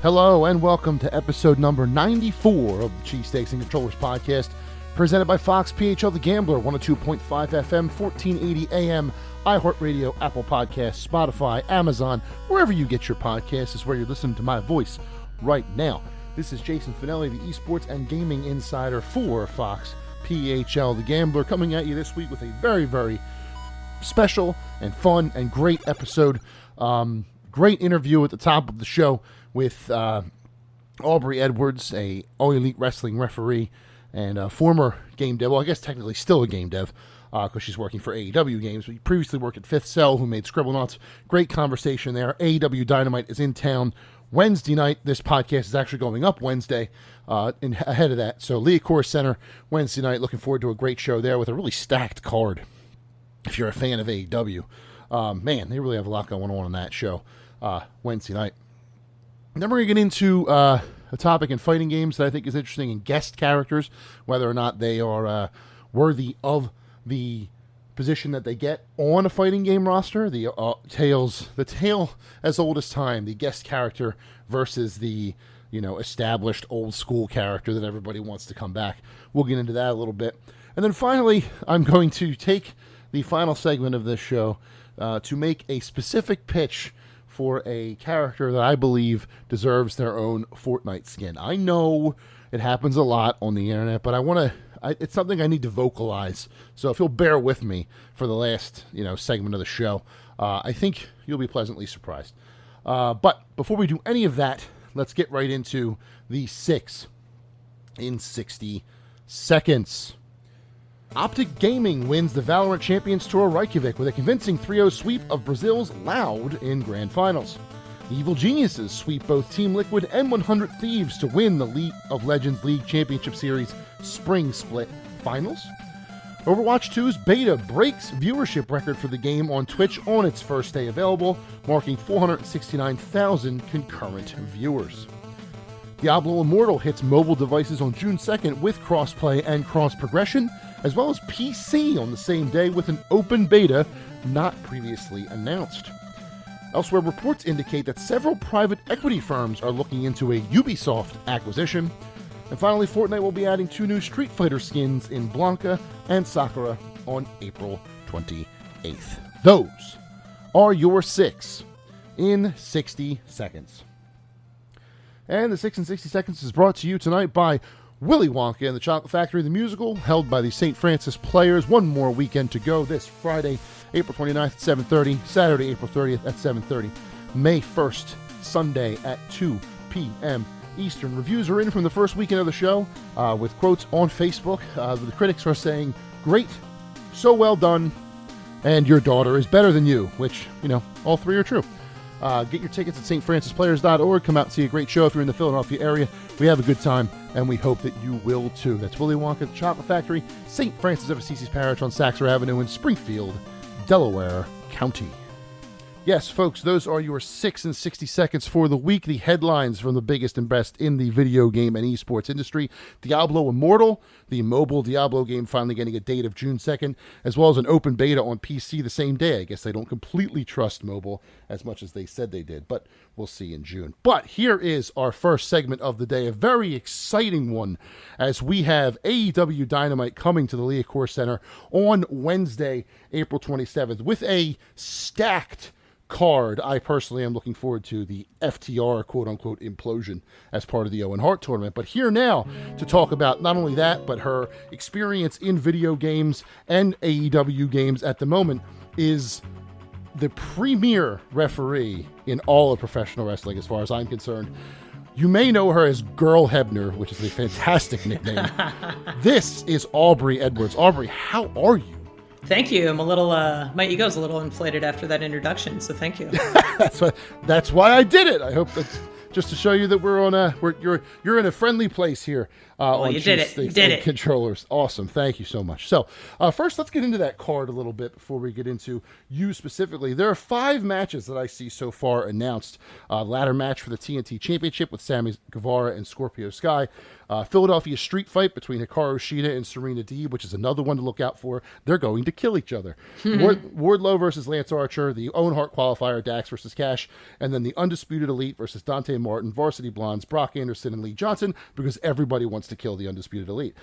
Hello and welcome to episode number 94 of the Cheesesteaks and Controllers podcast, presented by Fox PHL The Gambler, 102.5 FM, 1480 AM, iHeartRadio, Apple Podcasts, Spotify, Amazon, wherever you get your podcasts is where you're listening to my voice right now. This is Jason Finelli, the esports and gaming insider for Fox PHL The Gambler, coming at you this week with a very, very special and fun and great episode. Great interview at the top of the show with Aubrey Edwards, a All Elite Wrestling referee and former game dev. Well, I guess technically still a game dev because she's working for AEW games. But previously worked at Fifth Cell, who made Scribblenauts. Great conversation there. AEW Dynamite is in town Wednesday night. This podcast is actually going up Wednesday ahead of that. So Leah Core Center Wednesday night. Looking forward to a great show there with a really stacked card. If you're a fan of AEW, man, they really have a lot going on that show Wednesday night. And then we're going to get into a topic in fighting games that I think is interesting in guest characters, whether or not they are worthy of the position that they get on a fighting game roster. The tale as old as time, the guest character versus the established old school character that everybody wants to come back. We'll get into that a little bit. And then finally, I'm going to take the final segment of this show to make a specific pitch for a character that I believe deserves their own Fortnite skin. I know it happens a lot on the internet, but it's something I need to vocalize. So if you'll bear with me for the last, segment of the show, I think you'll be pleasantly surprised. But before we do any of that, let's get right into the 6 in 60 seconds. Optic Gaming wins the Valorant Champions Tour Reykjavik with a convincing 3-0 sweep of Brazil's Loud in Grand Finals. The Evil Geniuses sweep both Team Liquid and 100 Thieves to win the League of Legends League Championship Series Spring Split Finals. Overwatch 2's beta breaks viewership record for the game on Twitch on its first day available, marking 469,000 concurrent viewers. Diablo Immortal hits mobile devices on June 2nd with crossplay and cross-progression, as well as PC on the same day with an open beta not previously announced. Elsewhere, reports indicate that several private equity firms are looking into a Ubisoft acquisition. And finally, Fortnite will be adding 2 new Street Fighter skins in Blanca and Sakura on April 28th. Those are your 6 in 60 seconds. And the 6 in 60 seconds is brought to you tonight by Willy Wonka and the Chocolate Factory, the musical, held by the St. Francis Players. One more weekend to go this Friday, April 29th at 7:30, Saturday, April 30th at 7:30, May 1st, Sunday at 2 p.m. Eastern. Reviews are in from the first weekend of the show with quotes on Facebook. The critics are saying, great, so well done, and your daughter is better than you, which, all three are true. Get your tickets at stfrancisplayers.org. Come out and see a great show if you're in the Philadelphia area. We have a good time, and we hope that you will too. That's Willy Wonka, the Chocolate Factory, St. Francis of Assisi's Parish on Saxor Avenue in Springfield, Delaware County. Yes, folks, those are your 6 in 60 seconds for the week. The headlines from the biggest and best in the video game and esports industry. Diablo Immortal, the mobile Diablo game, finally getting a date of June 2nd, as well as an open beta on PC the same day. I guess they don't completely trust mobile as much as they said they did, but we'll see in June. But here is our first segment of the day, a very exciting one, as we have AEW Dynamite coming to the Leah Core Center on Wednesday, April 27th, with a stacked card. I personally am looking forward to the FTR quote-unquote implosion as part of the Owen Hart tournament. But here now to talk about not only that, but her experience in video games and AEW games at the moment is the premier referee in all of professional wrestling as far as I'm concerned. You may know her as Girl Hebner, which is a fantastic nickname. This is Aubrey Edwards. Aubrey, how are you? Thank you. I'm a little, my ego's a little inflated after that introduction, so thank you. That's why I did it. I hope that's just to show you that you're in a friendly place here. On you did it. You did it. Controllers. Awesome. Thank you so much. So first, let's get into that card a little bit before we get into you specifically. There are 5 matches that I see so far announced. Ladder match for the TNT Championship with Sammy Guevara and Scorpio Sky. Philadelphia street fight between Hikaru Shida and Serena Deeb, which is another one to look out for. They're going to kill each other. Wardlow versus Lance Archer, the Owen Hart qualifier, Dax versus Cash, and then the Undisputed Elite versus Dante Martin, Varsity Blondes, Brock Anderson, and Lee Johnson, because everybody wants to kill the Undisputed Elite.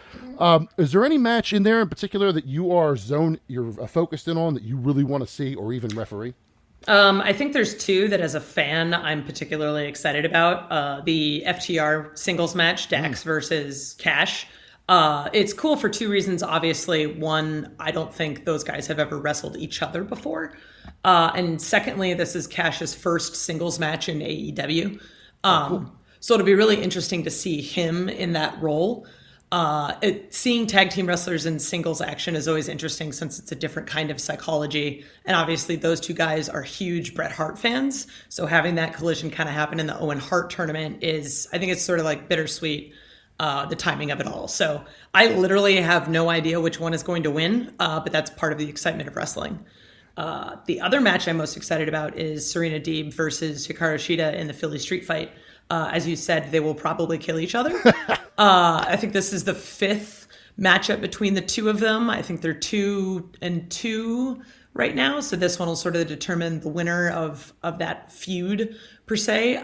Is there any match in there in particular that you're focused in on that you really want to see or even referee? I think there's 2 that as a fan I'm particularly excited about. The FTR singles match, Dax versus Cash. It's cool for 2 reasons. Obviously, one, I don't think those guys have ever wrestled each other before. And secondly, this is Cash's first singles match in AEW. Cool. So it'll be really interesting to see him in that role. Seeing tag team wrestlers in singles action is always interesting since it's a different kind of psychology. And obviously those 2 guys are huge Bret Hart fans. So having that collision kind of happen in the Owen Hart tournament I think it's sort of like bittersweet, the timing of it all. So I literally have no idea which one is going to win, but that's part of the excitement of wrestling. The other match I'm most excited about is Serena Deeb versus Hikaru Shida in the Philly street fight. As you said, they will probably kill each other. I think this is the 5th matchup between the 2 of them. I think they're 2-2 right now. So this one will sort of determine the winner of that feud, per se.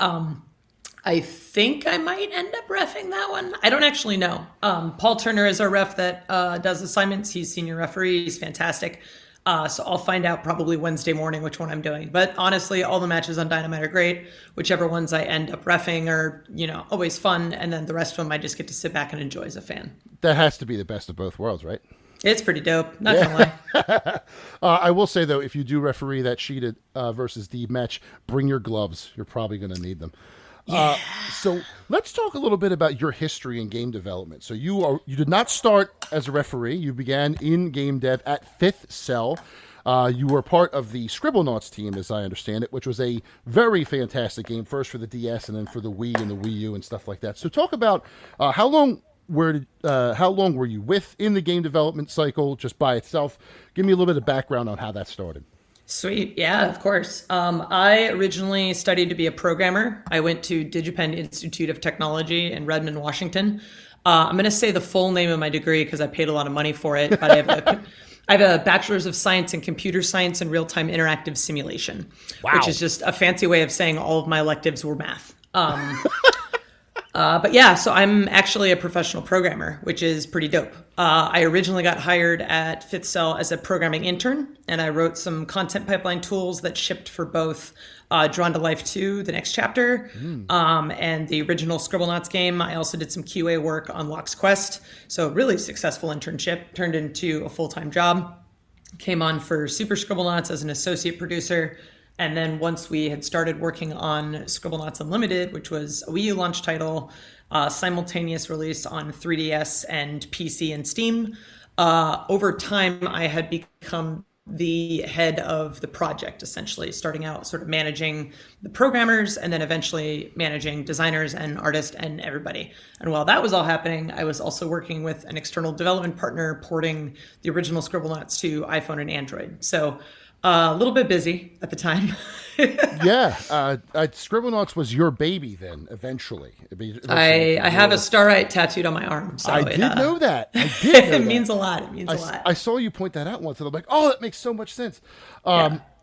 I think I might end up reffing that one. I don't actually know. Paul Turner is our ref that does assignments. He's senior referee. He's fantastic. So I'll find out probably Wednesday morning which one I'm doing. But honestly, all the matches on Dynamite are great. Whichever ones I end up reffing are, always fun. And then the rest of them I just get to sit back and enjoy as a fan. That has to be the best of both worlds, right? It's pretty dope. Not gonna lie. I will say, though, if you do referee that Sheeta versus Deeb match, bring your gloves. You're probably going to need them. Yeah. So let's talk a little bit about your history in game development. So you did not start as a referee. You began in game dev at Fifth Cell. You were part of the Scribblenauts team, as I understand it, which was a very fantastic game, first for the DS and then for the Wii and the Wii U and stuff like that. So talk about how long were you with in the game development cycle just by itself? Give me a little bit of background on how that started. Sweet. Yeah, of course. I originally studied to be a programmer. I went to DigiPen Institute of Technology in Redmond, Washington. I'm going to say the full name of my degree because I paid a lot of money for it, but I have a Bachelor's of Science in Computer Science and Real-Time Interactive Simulation, which is just a fancy way of saying all of my electives were math. But yeah, so I'm actually a professional programmer, which is pretty dope. I originally got hired at Fifth Cell as a programming intern, and I wrote some content pipeline tools that shipped for both Drawn to Life 2, the next chapter, and the original Scribblenauts game. I also did some QA work on Locke's Quest. So really successful internship, turned into a full-time job. Came on for Super Scribblenauts as an associate producer. And then once we had started working on Scribblenauts Unlimited, which was a Wii U launch title, simultaneous release on 3DS and PC and Steam, over time I had become the head of the project, essentially, starting out sort of managing the programmers and then eventually managing designers and artists and everybody. And while that was all happening, I was also working with an external development partner porting the original Scribblenauts to iPhone and Android. So a little bit busy at the time. Yeah. Scribblenauts was your baby then, eventually. I have a Starlight tattooed on my arm. So I did know that. It means a lot. It means a lot. I saw you point that out once, and I'm like, oh, that makes so much sense.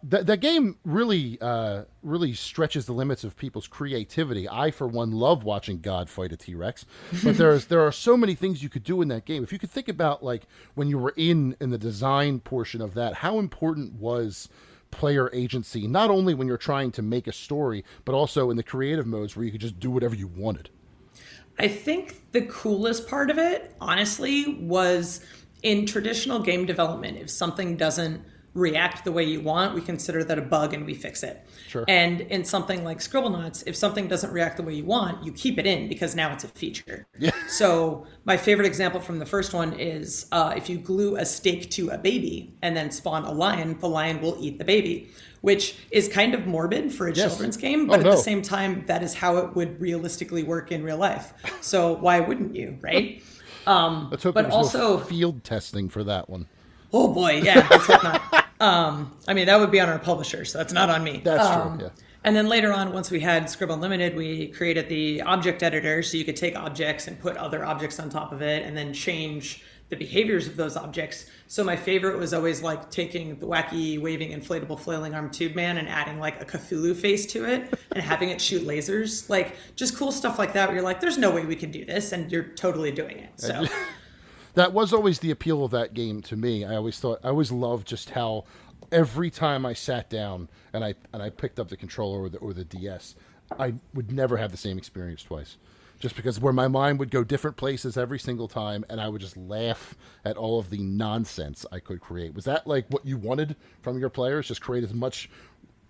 That game really stretches the limits of people's creativity. I, for one, love watching God fight a T-Rex, but there are so many things you could do in that game. If you could think about like when you were in the design portion of that, how important was player agency, not only when you're trying to make a story, but also in the creative modes where you could just do whatever you wanted? I think the coolest part of it, honestly, was in traditional game development, if something doesn't react the way you want, we consider that a bug and we fix it. Sure. And in something like Scribblenauts, if something doesn't react the way you want, you keep it in because now it's a feature. Yeah. So my favorite example from the first one is if you glue a steak to a baby and then spawn a lion, the lion will eat the baby, which is kind of morbid for a children's game, but at the same time, that is how it would realistically work in real life. So why wouldn't you, right? Let's hope there's also no field testing for that one. Oh boy, yeah, let's hope not. I mean, that would be on our publisher, so that's not on me. That's true, yeah. And then later on, once we had Scribble Unlimited, we created the object editor, so you could take objects and put other objects on top of it and then change the behaviors of those objects. So my favorite was always like taking the wacky, waving, inflatable, flailing arm tube man and adding like a Cthulhu face to it and having it shoot lasers. Like just cool stuff like that where you're like, there's no way we can do this, and you're totally doing it. So that was always the appeal of that game to me. I always loved just how every time I sat down and I picked up the controller or the DS, I would never have the same experience twice. Just because where my mind would go different places every single time, and I would just laugh at all of the nonsense I could create. Was that like what you wanted from your players? Just create as much,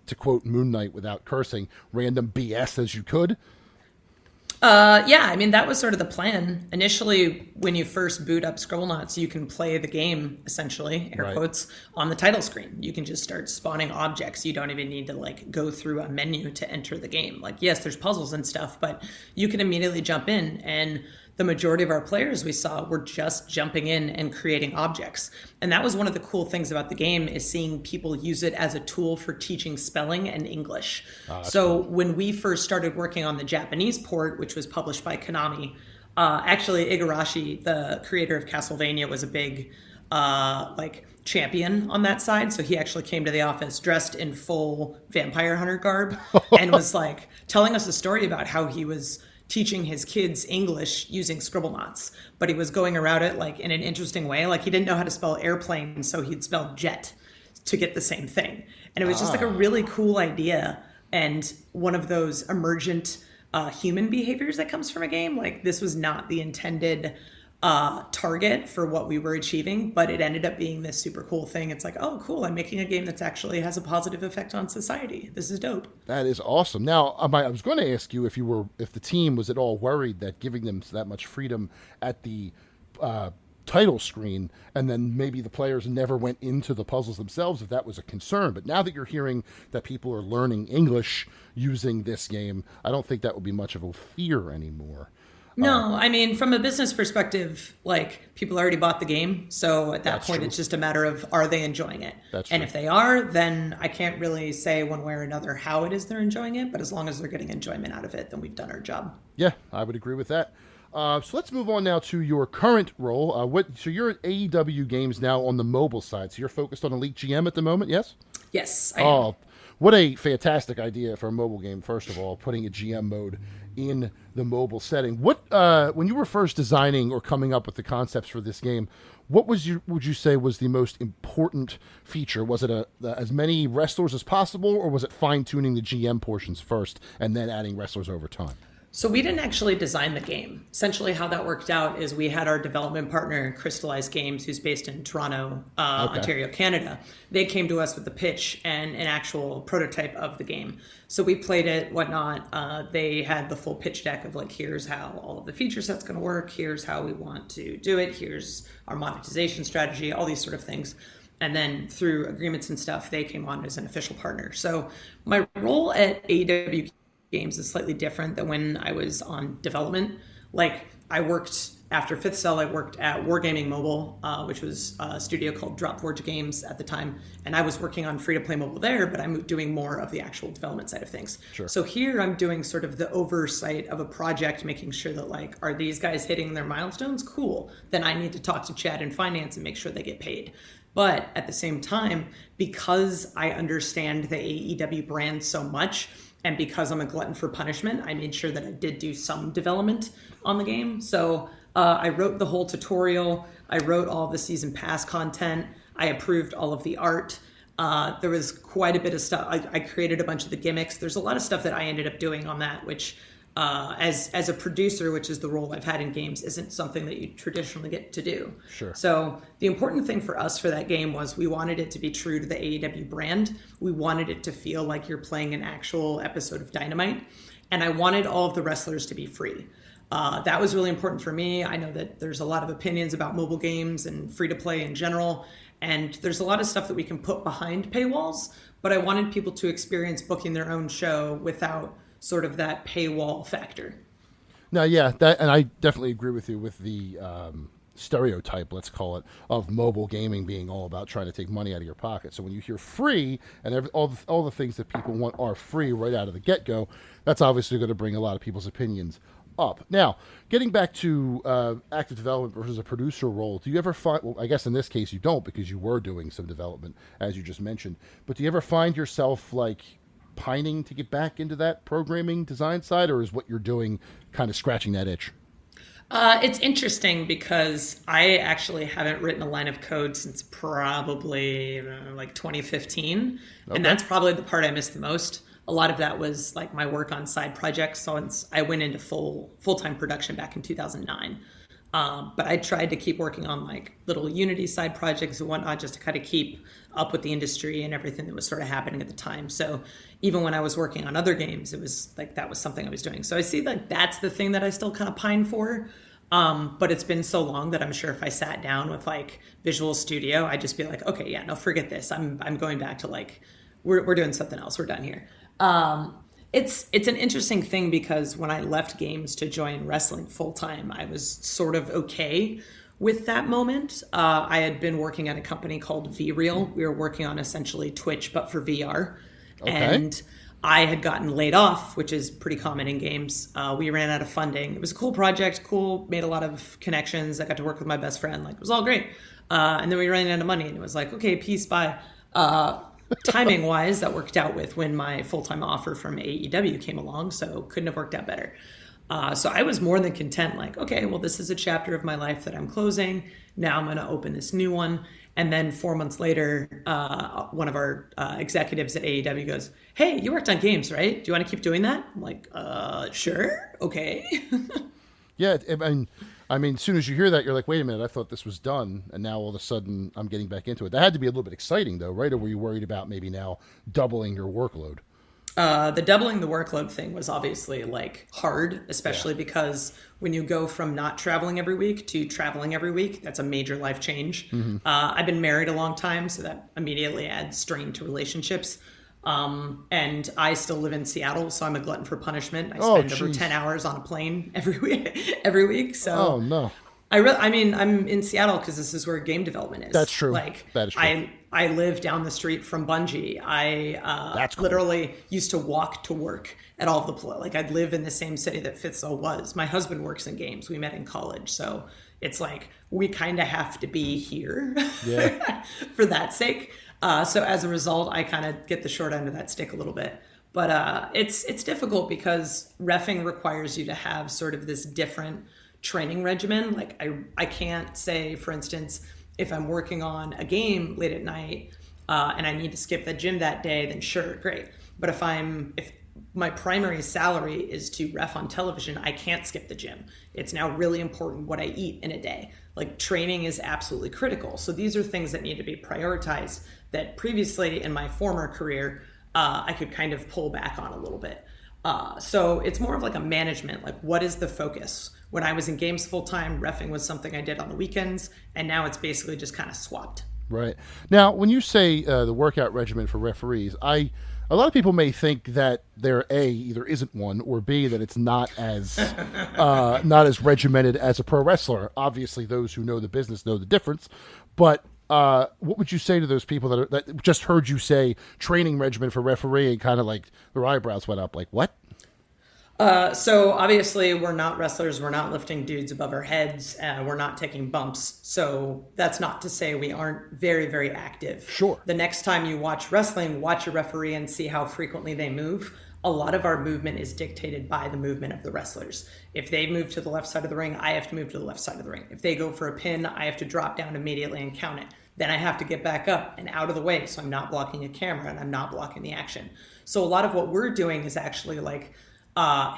to quote Moon Knight without cursing, random BS as you could? Yeah, I mean, that was sort of the plan. Initially, when you first boot up Scribblenauts, you can play the game, essentially, air quotes, on the title screen. You can just start spawning objects. You don't even need to, like, go through a menu to enter the game. Like, yes, there's puzzles and stuff, but you can immediately jump in, and the majority of our players we saw were just jumping in and creating objects. And that was one of the cool things about the game, is seeing people use it as a tool for teaching spelling and English. So cool. When we first started working on the Japanese port, which was published by Konami, actually Igarashi, the creator of Castlevania, was a big champion on that side. So he actually came to the office dressed in full vampire hunter garb and was like telling us a story about how he was teaching his kids English using Scribblenauts, but he was going around it like in an interesting way. Like he didn't know how to spell airplane, so he'd spell jet to get the same thing. And it was just like a really cool idea, and one of those emergent human behaviors that comes from a game. Like this was not the intended target for what we were achieving, but it ended up being this super cool thing. It's like, oh, cool, I'm making a game that's actually has a positive effect on society. This is dope. That is awesome. Now, I was going to ask you if the team was at all worried that giving them that much freedom at the title screen, and then maybe the players never went into the puzzles themselves, if that was a concern. But now that you're hearing that people are learning English using this game, I don't think that would be much of a fear anymore. No, I mean, from a business perspective, like people already bought the game. So at that point, It's just a matter of, are they enjoying it? And if they are, then I can't really say one way or another how it is they're enjoying it. But as long as they're getting enjoyment out of it, then we've done our job. Yeah, I would agree with that. So let's move on now to your current role. So you're at AEW Games now on the mobile side. So you're focused on Elite GM at the moment, yes? Yes, I am. What a fantastic idea for a mobile game, first of all, putting a GM mode in the mobile setting. What when you were first designing or coming up with the concepts for this game, what would you say was the most important feature? Was it as many wrestlers as possible, or was it fine-tuning the GM portions first and then adding wrestlers over time? So we didn't actually design the game. Essentially how that worked out is we had our development partner, Crystallized Games, who's based in Toronto, Ontario, Canada. They came to us with the pitch and an actual prototype of the game. So we played it, whatnot. They had the full pitch deck of like, here's how all of the feature set's going to work. Here's how we want to do it. Here's our monetization strategy, all these sort of things. And then through agreements and stuff, they came on as an official partner. So my role at AEW Games is slightly different than when I was on development. Like I worked after Fifth Cell, I worked at Wargaming Mobile, which was a studio called Dropforge Games at the time. And I was working on free-to-play mobile there, but I'm doing more of the actual development side of things. Sure. So here I'm doing sort of the oversight of a project, making sure that like, are these guys hitting their milestones? Cool. Then I need to talk to Chad in finance and make sure they get paid. But at the same time, because I understand the AEW brand so much, and because I'm a glutton for punishment, I made sure that I did do some development on the game. So I wrote the whole tutorial. I wrote all the season pass content. I approved all of the art. There was quite a bit of stuff. I created a bunch of the gimmicks. There's a lot of stuff that I ended up doing on that, which as a producer, which is the role I've had in games, isn't something that you traditionally get to do. Sure. So the important thing for us for that game was we wanted it to be true to the AEW brand. We wanted it to feel like you're playing an actual episode of Dynamite. And I wanted all of the wrestlers to be free. That was really important for me. I know that there's a lot of opinions about mobile games and free to play in general. And there's a lot of stuff that we can put behind paywalls, but I wanted people to experience booking their own show without sort of that paywall factor. No, yeah, that, and I definitely agree with you with the stereotype, let's call it, of mobile gaming being all about trying to take money out of your pocket. So when you hear free and all the things that people want are free right out of the get-go, that's obviously going to bring a lot of people's opinions up. Now, getting back to active development versus a producer role, do you ever find, well, I guess in this case you don't because you were doing some development, as you just mentioned, but do you ever find yourself like pining to get back into that programming design side, or is what you're doing kind of scratching that itch? It's interesting because I actually haven't written a line of code since probably like 2015. Okay. And that's probably the part I miss the most. A lot of that was like my work on side projects. So I went into full-time production back in 2009. But I tried to keep working on like little Unity side projects and whatnot just to kind of keep up with the industry and everything that was sort of happening at the time. So even when I was working on other games, it was like that was something I was doing. So I see like that's the thing that I still kind of pine for. But it's been so long that I'm sure if I sat down with like Visual Studio, I'd just be like, okay, yeah, no, forget this. I'm going back to like we're doing something else. We're done here. It's an interesting thing because when I left games to join wrestling full time, I was sort of okay with that moment. I had been working at a company called VReal. We were working on essentially Twitch, but for VR. Okay. And I had gotten laid off, which is pretty common in games. We ran out of funding. It was a cool project, made a lot of connections. I got to work with my best friend. Like, it was all great. And then we ran out of money and it was like, okay, peace, bye. Timing wise, that worked out with when my full-time offer from AEW came along, so couldn't have worked out better. So I was more than content, like, okay, well, this is a chapter of my life that I'm closing. Now I'm going to open this new one. And then 4 months later, one of our executives at AEW goes, hey, you worked on games, right? Do you want to keep doing that? I'm like, sure. Okay. Yeah. I mean, as soon as you hear that, you're like, wait a minute, I thought this was done. And now all of a sudden I'm getting back into it. That had to be a little bit exciting though, right? Or were you worried about maybe now doubling your workload? The doubling the workload thing was obviously like hard, especially because when you go from not traveling every week to traveling every week, that's a major life change. Mm-hmm. I've been married a long time, so that immediately adds strain to relationships. And I still live in Seattle, so I'm a glutton for punishment. I spend over 10 hours on a plane every week. So no. I mean, I'm in Seattle because this is where game development is. That's true. Like, that is true. I live down the street from Bungie. That's cool. Literally used to walk to work at all of the like I'd live in the same city that Fitzel was. My husband works in games. We met in college, so it's like we kind of have to be here for that sake. So as a result, I kind of get the short end of that stick a little bit. But it's difficult because reffing requires you to have sort of this different training regimen. Like I can't say, for instance, if I'm working on a game late at night and I need to skip the gym that day, then sure, great. But if my primary salary is to ref on television, I can't skip the gym. It's now really important what I eat in a day. Like, training is absolutely critical. So these are things that need to be prioritized that previously in my former career, I could kind of pull back on a little bit. So it's more of like a management, like what is the focus? When I was in games full time, reffing was something I did on the weekends, and now it's basically just kind of swapped. Right. Now, when you say the workout regimen for referees, a lot of people may think that there either isn't one, or B, that it's not as regimented as a pro wrestler. Obviously, those who know the business know the difference. But what would you say to those people that just heard you say training regimen for referee and kind of like their eyebrows went up? Like, what? So obviously we're not wrestlers. We're not lifting dudes above our heads. We're not taking bumps. So that's not to say we aren't very, very active. Sure. The next time you watch wrestling, watch a referee and see how frequently they move. A lot of our movement is dictated by the movement of the wrestlers. If they move to the left side of the ring, I have to move to the left side of the ring. If they go for a pin, I have to drop down immediately and count it. Then I have to get back up and out of the way, so I'm not blocking a camera and I'm not blocking the action. So a lot of what we're doing is actually like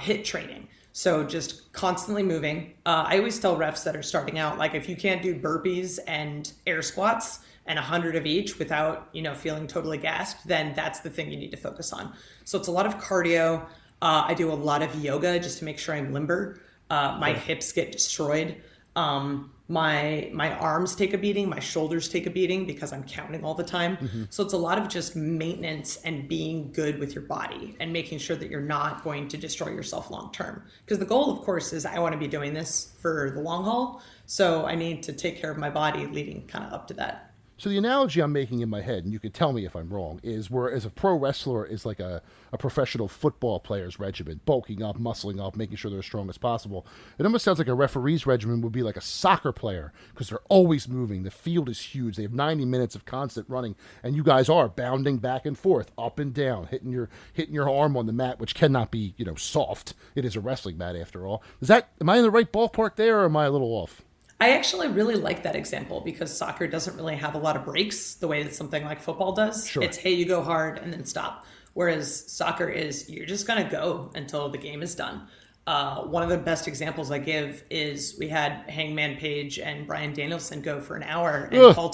hit training. So just constantly moving. I always tell refs that are starting out, like if you can't do burpees and air squats and 100 of each without, feeling totally gasped, then that's the thing you need to focus on. So it's a lot of cardio. I do a lot of yoga just to make sure I'm limber. My hips get destroyed. My arms take a beating, my shoulders take a beating because I'm counting all the time. Mm-hmm. So it's a lot of just maintenance and being good with your body and making sure that you're not going to destroy yourself long term. Because the goal, of course, is I want to be doing this for the long haul. So I need to take care of my body leading kind of up to that. So the analogy I'm making in my head, and you could tell me if I'm wrong, is whereas a pro wrestler is like a professional football player's regimen, bulking up, muscling up, making sure they're as strong as possible. It almost sounds like a referee's regimen would be like a soccer player because they're always moving. The field is huge. They have 90 minutes of constant running, and you guys are bounding back and forth, up and down, hitting your arm on the mat, which cannot be soft. It is a wrestling mat after all. Am I in the right ballpark there, or am I a little off? I actually really like that example because soccer doesn't really have a lot of breaks the way that something like football does. Sure. It's, hey, you go hard and then stop. Whereas soccer is, you're just going to go until the game is done. One of the best examples I give is we had Hangman Page and Bryan Danielson go for an hour. And Paul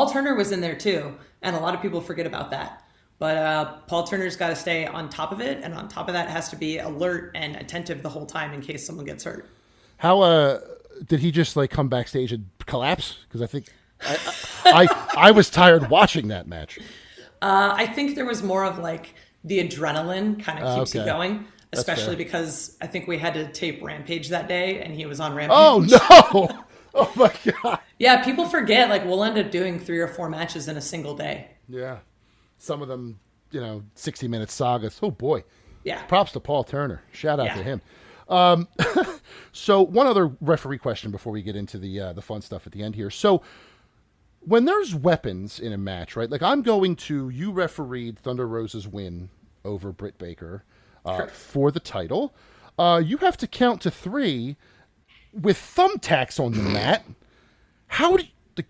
Turner was in there too. And a lot of people forget about that. But Paul Turner's got to stay on top of it. And on top of that has to be alert and attentive the whole time in case someone gets hurt. How, did he just come backstage and collapse? Because I think I was tired watching that match. I think there was more of the adrenaline kind of keeps you going, especially because I think we had to tape Rampage that day and he was on Rampage. Oh no! Oh my God! Yeah, people forget. We'll end up doing 3 or 4 matches in a single day. Yeah, some of them, 60-minute sagas. Oh boy! Yeah. Props to Paul Turner. Shout out to him. So one other referee question before we get into the fun stuff at the end here. So when there's weapons in a match, right? You refereed Thunder Rosa's win over Britt Baker for the title. You have to count to 3 with thumbtacks on the mat. How do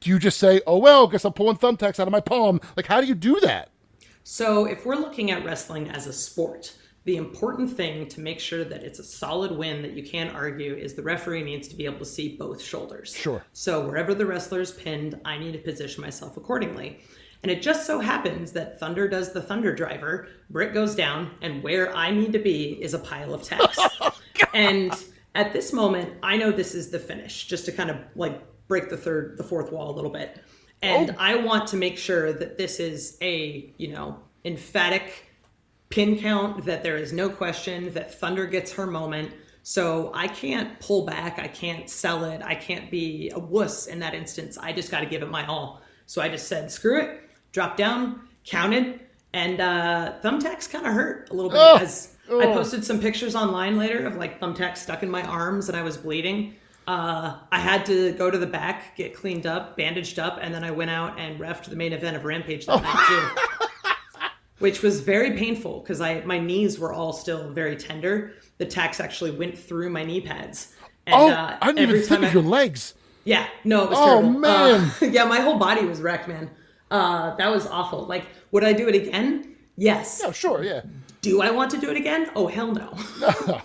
you just say, oh, well, guess I'm pulling thumbtacks out of my palm? How do you do that? So if we're looking at wrestling as a sport, the important thing to make sure that it's a solid win that you can't argue is the referee needs to be able to see both shoulders. Sure. So wherever the wrestler is pinned, I need to position myself accordingly. And it just so happens that Thunder does the Thunder Driver, Britt goes down, and where I need to be is a pile of tacks. And at this moment, I know this is the finish, just to kind of break the fourth wall a little bit. And I want to make sure that this is a, emphatic pin count, that there is no question that Thunder gets her moment. So I can't pull back. I can't sell it. I can't be a wuss in that instance. I just got to give it my all. So I just said, screw it, dropped down, counted, and thumbtacks kind of hurt a little bit. I posted some pictures online later of thumbtacks stuck in my arms and I was bleeding. I had to go to the back, get cleaned up, bandaged up, and then I went out and reffed the main event of Rampage that night too. Which was very painful because my knees were all still very tender. The tacks actually went through my knee pads. And, I didn't even think of your legs. Yeah, no, it was terrible. Oh, man. Yeah, my whole body was wrecked, man. That was awful. Would I do it again? Yes. Oh, sure, yeah. Do I want to do it again? Oh, hell no.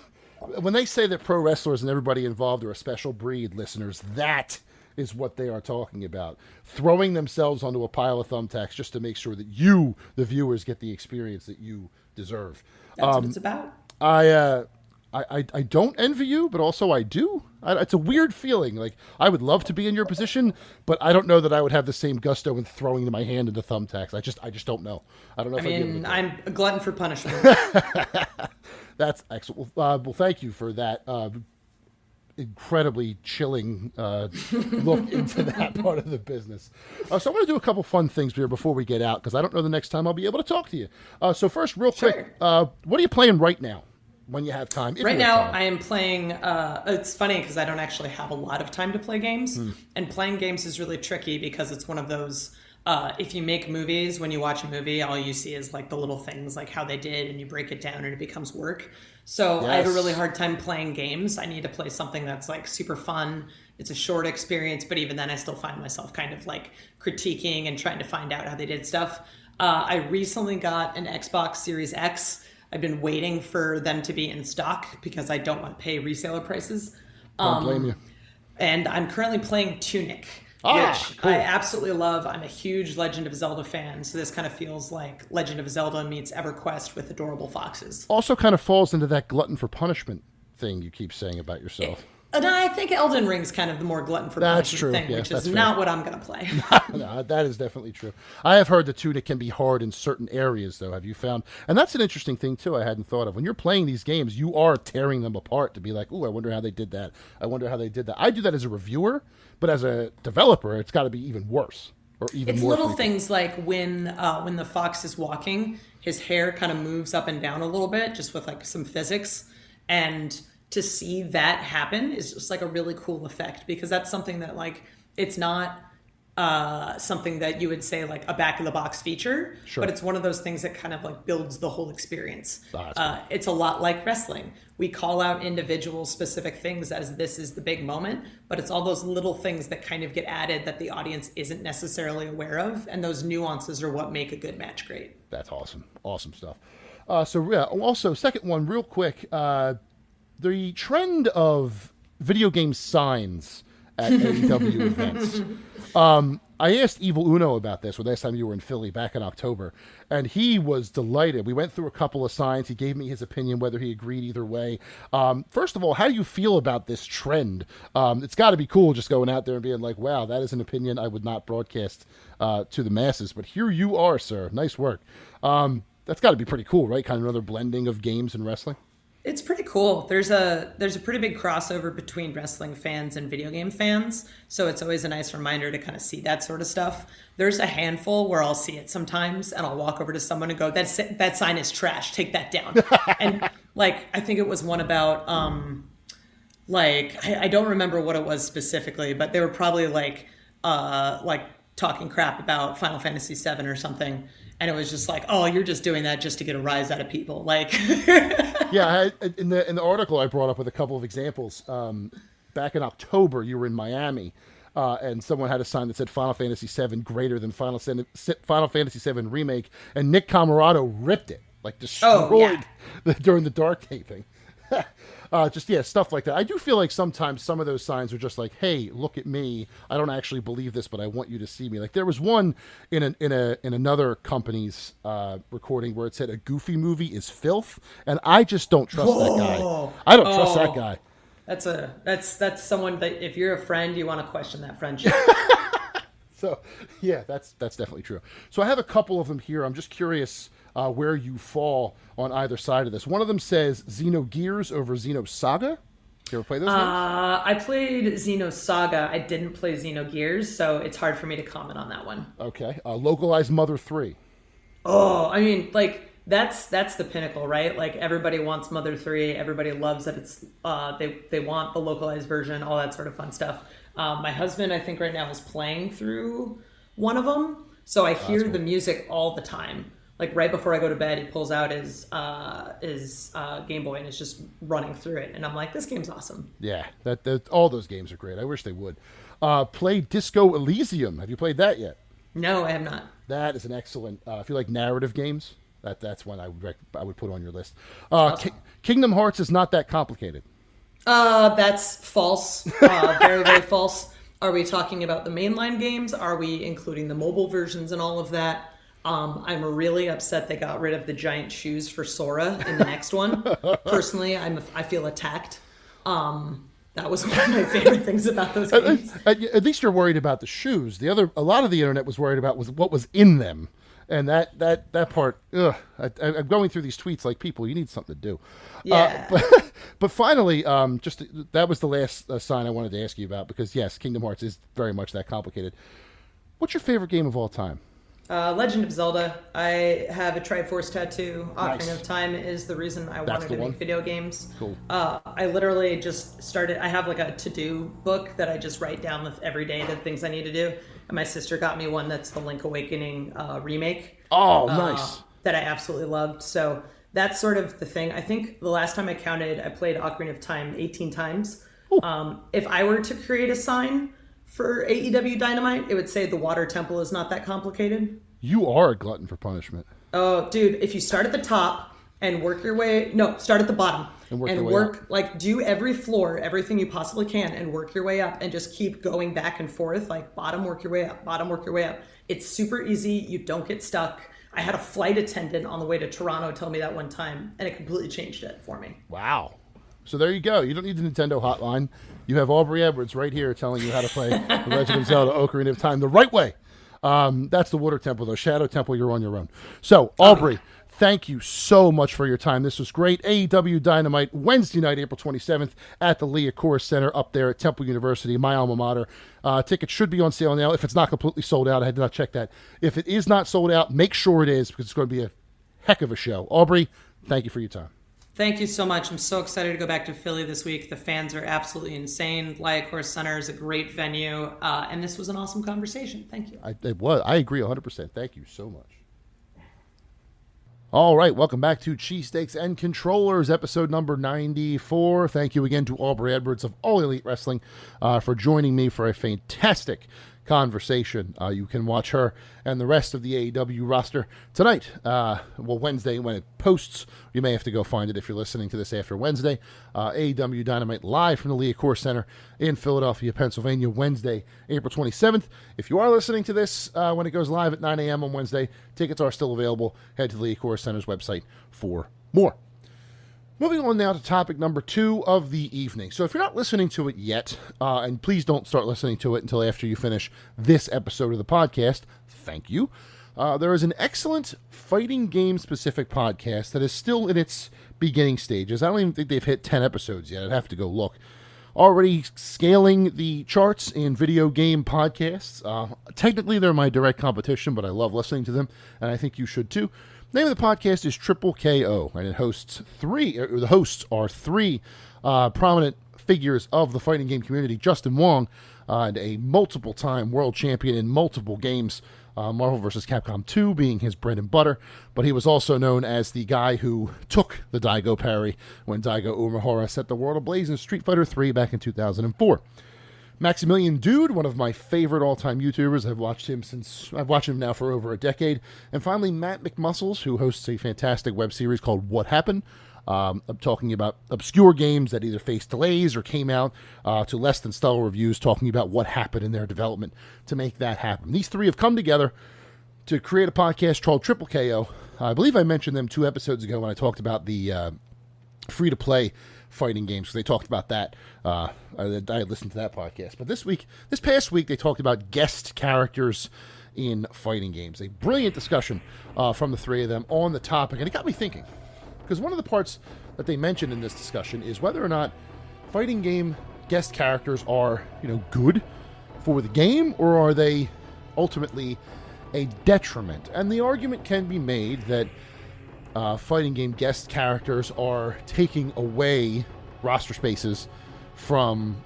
When they say that pro wrestlers and everybody involved are a special breed, listeners, that is what they are talking about. Throwing themselves onto a pile of thumbtacks just to make sure that you, the viewers, get the experience that you deserve. That's what it's about. I don't envy you, but also I do. It's a weird feeling. I would love to be in your position, but I don't know that I would have the same gusto in throwing my hand into thumbtacks. I just don't know. I don't know if I'm a glutton for punishment. That's excellent. Well, thank you for that incredibly chilling look into that part of the business. So I want to do a couple fun things here before we get out, because I don't know the next time I'll be able to talk to you. So first, real quick, what are you playing right now when you have time? Right now, I am playing, it's funny because I don't actually have a lot of time to play games. And playing games is really tricky because it's one of those, if you make movies, when you watch a movie, all you see is the little things, how they did, and you break it down and it becomes work. So yes. I have a really hard time playing games. I need to play something that's super fun. It's a short experience, but even then I still find myself kind of critiquing and trying to find out how they did stuff. I recently got an Xbox Series X. I've been waiting for them to be in stock because I don't want to pay reseller prices. Don't blame you. And I'm currently playing Tunic, which cool. I absolutely love. I'm a huge Legend of Zelda fan, so this kind of feels like Legend of Zelda meets EverQuest with adorable foxes. Also kind of falls into that glutton for punishment thing you keep saying about yourself. And I think Elden Ring's kind of the more glutton for punishment thing, which is not what I'm going to play. No, that is definitely true. I have heard that Tunic can be hard in certain areas, though. Have you found? And that's an interesting thing, too, I hadn't thought of. When you're playing these games, you are tearing them apart to be like, ooh, I wonder how they did that. I wonder how they did that. I do that as a reviewer, but as a developer, it's got to be even worse. Or even it's more little frequent. things like when the fox is walking, his hair kind of moves up and down a little bit, just with like some physics. And to see that happen is just like a really cool effect, because that's something that like it's not something that you would say like a back of the box feature, but it's one of those things that kind of like builds the whole experience. It's a lot like wrestling. We call out individual specific things as this is the big moment, but it's all those little things that kind of get added that the audience isn't necessarily aware of, and those nuances are what make a good match great. That's awesome. Awesome stuff. Also, second one, real quick. The trend of video game signs at AEW events. I asked Evil Uno about this last time you were in Philly back in October, and he was delighted. We went through a couple of signs. He gave me his opinion, whether he agreed either way. First of all, how do you feel about this trend? It's got to be cool just going out there and being like, wow, that is an opinion I would not broadcast to the masses, but here you are, sir. Nice work. That's got to be pretty cool, right? Kind of another blending of games and wrestling. It's pretty cool. There's a pretty big crossover between wrestling fans and video game fans, so it's always a nice reminder to kind of see that sort of stuff. There's a handful where I'll see it sometimes, and I'll walk over to someone and go, "That sign is trash. Take that down." And like I think it was one about I don't remember what it was specifically, but they were probably like talking crap about Final Fantasy VII or something. And it was just like, oh, you're just doing that just to get a rise out of people. Like, yeah, in the article I brought up with a couple of examples. Back in October, you were in Miami, and someone had a sign that said Final Fantasy VII greater than Final Fantasy VII Remake, and Nick Camarado ripped it, like destroyed during the dark taping. Stuff like that. I do feel like sometimes some of those signs are just like, "Hey, look at me. I don't actually believe this, but I want you to see me." Like there was one in another company's recording where it said a Goofy movie is filth, and I just don't trust that guy. I don't trust that guy. That's someone that if you're a friend, you want to question that friendship. So, yeah, that's definitely true. So I have a couple of them here. I'm just curious where you fall on either side of this. One of them says Xenogears over Xenosaga. You ever play those games? I played Xenosaga. I didn't play Xenogears, so it's hard for me to comment on that one. Okay. Localized Mother 3. Oh, I mean, like, that's the pinnacle, right? Like, everybody wants Mother 3. Everybody loves that it's, they want the localized version, all that sort of fun stuff. My husband, I think right now, is playing through one of them, so I hear the music all the time. Like right before I go to bed, he pulls out his Game Boy and is just running through it, and I'm like, "This game's awesome." Yeah, that all those games are great. I wish they would. Play Disco Elysium. Have you played that yet? No, I have not. That is an excellent. If you like narrative games, that's one I would put on your list. Awesome. Kingdom Hearts is not that complicated. That's false. Very, very false. Are we talking about the mainline games? Are we including the mobile versions and all of that? I'm really upset they got rid of the giant shoes for Sora in the next one. Personally, I feel attacked. That was one of my favorite things about those games. At least you're worried about the shoes. A lot of the internet was worried about was what was in them. And that part, I'm going through these tweets like, people, you need something to do. Yeah. But finally, that was the last sign I wanted to ask you about, because, yes, Kingdom Hearts is very much that complicated. What's your favorite game of all time? Legend of Zelda. I have a Triforce tattoo. Ocarina Nice. of Time is the reason I wanted to make video games. Cool. I literally just started. I have like a to-do book that I just write down with every day the things I need to do. And my sister got me one that's the Link Awakening remake. Oh, nice. That I absolutely loved. So that's sort of the thing. I think the last time I counted, I played Ocarina of Time 18 times. If I were to create a sign for AEW Dynamite, it would say the water temple is not that complicated. You are a glutton for punishment. Oh, dude, if you start at the top and work your way. No, start at the bottom And work your way up. like do every floor, everything you possibly can, and work your way up, and just keep going back and forth. Like bottom, work your way up, bottom, work your way up. It's super easy. You don't get stuck. I had a flight attendant on the way to Toronto tell me that one time, and it completely changed it for me. Wow. So there you go. You don't need the Nintendo hotline. You have Aubrey Edwards right here telling you how to play The Legend of Zelda Ocarina of Time the right way. That's the Water Temple, though. Shadow Temple, you're on your own. So, Aubrey, thank you so much for your time. This was great. AEW Dynamite, Wednesday night, April 27th, at the Leah Corus Center up there at Temple University, my alma mater. Tickets should be on sale now. If it's not completely sold out, I did not check that. If it is not sold out, make sure it is, because it's going to be a heck of a show. Aubrey, thank you for your time. Thank you so much. I'm so excited to go back to Philly this week. The fans are absolutely insane. Leah Corus Center is a great venue, and this was an awesome conversation. Thank you. It was. I agree 100%. Thank you so much. All right, welcome back to Cheesesteaks and Controllers, episode number 94. Thank you again to Aubrey Edwards of All Elite Wrestling for joining me for a fantastic conversation. You can watch her and the rest of the AEW roster tonight. Wednesday when it posts. You may have to go find it if you're listening to this after Wednesday. AEW Dynamite live from the Leah Corus Center in Philadelphia, Pennsylvania, Wednesday, April 27th. If you are listening to this when it goes live at 9 a.m. on Wednesday, tickets are still available. Head to the Leah Corus Center's website for more. Moving on now to topic number 2 of the evening. So if you're not listening to it yet, and please don't start listening to it until after you finish this episode of the podcast, thank you. There is an excellent fighting game specific podcast that is still in its beginning stages. I don't even think they've hit 10 episodes yet. I'd have to go look. Already scaling the charts in video game podcasts. Technically, they're my direct competition, but I love listening to them, and I think you should too. The name of the podcast is Triple KO, and the hosts are three prominent figures of the fighting game community. Justin Wong, and a multiple-time world champion in multiple games, Marvel vs. Capcom 2 being his bread and butter, but he was also known as the guy who took the Daigo parry when Daigo Umehara set the world ablaze in Street Fighter 3 back in 2004. Maximilian Dude, one of my favorite all-time YouTubers. I've watched him now for over a decade. And finally, Matt McMuscles, who hosts a fantastic web series called What Happened. I'm talking about obscure games that either faced delays or came out to less than stellar reviews, talking about what happened in their development to make that happen. These three have come together to create a podcast called Triple KO. I believe I mentioned them 2 episodes ago when I talked about the free-to-play fighting games, because they talked about that. I listened to that podcast. But this past week, they talked about guest characters in fighting games. A brilliant discussion from the three of them on the topic, and it got me thinking. Because one of the parts that they mentioned in this discussion is whether or not fighting game guest characters are, good for the game, or are they ultimately a detriment? And the argument can be made that fighting game guest characters are taking away roster spaces from,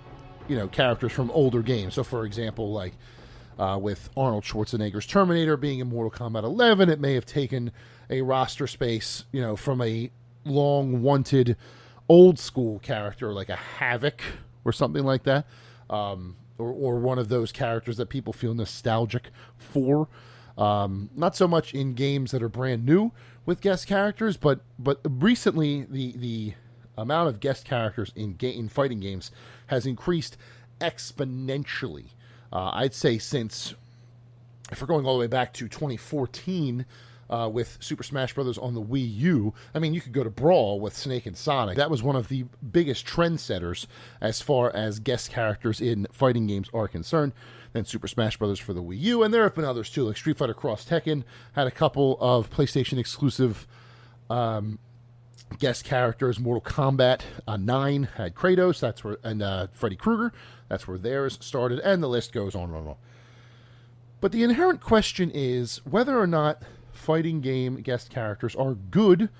characters from older games. So, for example, like with Arnold Schwarzenegger's Terminator being in Mortal Kombat 11, it may have taken a roster space, from a long-wanted old-school character like a Havoc or something like that, or one of those characters that people feel nostalgic for. Not so much in games that are brand new with guest characters, but recently the amount of guest characters in fighting games has increased exponentially. I'd say since, if we're going all the way back to 2014, with Super Smash Bros. On the Wii U. I mean, you could go to Brawl with Snake and Sonic. That was one of the biggest trendsetters as far as guest characters in fighting games are concerned. Then Super Smash Bros. For the Wii U, and there have been others too, like Street Fighter Cross Tekken had a couple of PlayStation exclusive guest characters. Mortal Kombat 9 had Kratos, and Freddy Krueger. That's where theirs started, and the list goes on and on. But the inherent question is whether or not fighting game guest characters are good